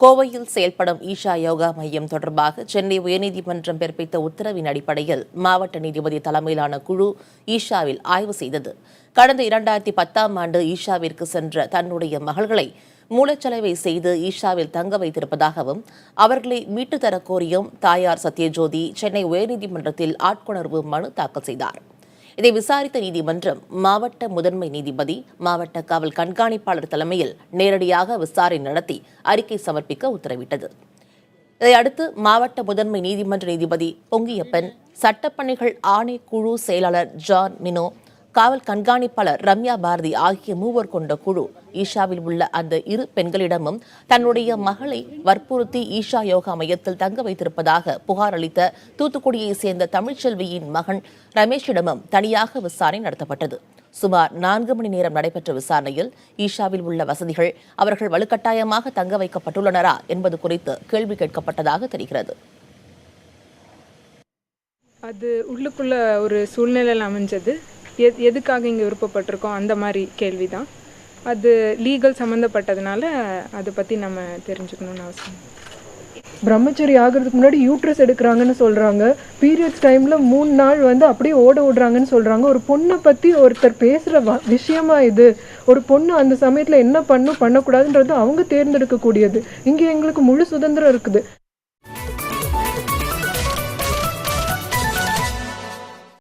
கோவையில் செயல்படும் ஈஷா யோகா மையம் தொடர்பாக சென்னை உயர்நீதிமன்றம் பிறப்பித்த உத்தரவின் அடிப்படையில் மாவட்ட நீதிபதி தலைமையிலான குழு ஈஷாவில் ஆய்வு செய்தது. கடந்த 2010ஆம் ஆண்டு ஈஷாவிற்கு சென்ற தன்னுடைய மகள்களை மூலச்சலவை செய்து ஈஷாவில் தங்க வைத்திருப்பதாகவும் அவர்களை மீட்டுத் தரக் கோரியும் தாயார் சத்யஜோதி சென்னை உயர்நீதிமன்றத்தில் ஆட்கொணர்வு மனு தாக்கல் செய்தார். இதை விசாரித்த நீதிமன்றம் மாவட்ட முதன்மை நீதிபதி, மாவட்ட காவல் கண்காணிப்பாளர் தலைமையில் நேரடியாக விசாரணை நடத்தி அறிக்கை சமர்ப்பிக்க உத்தரவிட்டது. இதையடுத்து மாவட்ட முதன்மை நீதிமன்ற நீதிபதி பொங்கியப்பன், சட்டப்பணிகள் ஆணைக்குழு செயலாளர் ஜான் மினோ, காவல் கண்காணிப்பாளர் ரம்யா பாரதி ஆகிய மூவர் கொண்ட குழு ஈஷாவில் உள்ள அந்த இரு பெண்களிடமும் தன்னுடைய மகளை வற்புறுத்தி ஈஷா யோகா மையத்தில் தங்க வைத்திருப்பதாக புகார் அளித்த தூத்துக்குடியைச் சேர்ந்த தமிழ்ச்செல்வியின் மகன் ரமேஷிடமும் தனியாக விசாரணை நடத்தப்பட்டது. சுமார் 4 மணி நேரம் நடைபெற்ற விசாரணையில் ஈஷாவில் உள்ள வசதிகள் அவர்கள் வலுக்கட்டாயமாக தங்க வைக்கப்பட்டுள்ளனரா என்பது குறித்து கேள்வி கேட்கப்பட்டதாக தெரிகிறது. அது உள்ளுக்குள்ள ஒரு சூழ்நிலையில் அமைஞ்சது. எதுக்காக இங்கே விருப்பப்பட்டிருக்கோம் அந்த மாதிரி கேள்வி தான். அது லீகல் சம்மந்தப்பட்டதுனால அதை பற்றி நம்ம தெரிஞ்சுக்கணும்னு அவசியம். பிரம்மச்சரி ஆகிறதுக்கு முன்னாடி யூட்ரஸ் எடுக்கிறாங்கன்னு சொல்கிறாங்க. பீரியட்ஸ் டைமில் 3 நாள் அப்படியே ஓடுறாங்கன்னு சொல்கிறாங்க. ஒரு பொண்ணை பற்றி ஒருத்தர் பேசுகிற விஷயமா இது? ஒரு பொண்ணு அந்த சமயத்தில் என்ன பண்ணக்கூடாதுன்றது அவங்க தேர்ந்தெடுக்கக்கூடியது. இங்கே எங்களுக்கு முழு சுதந்திரம் இருக்குது.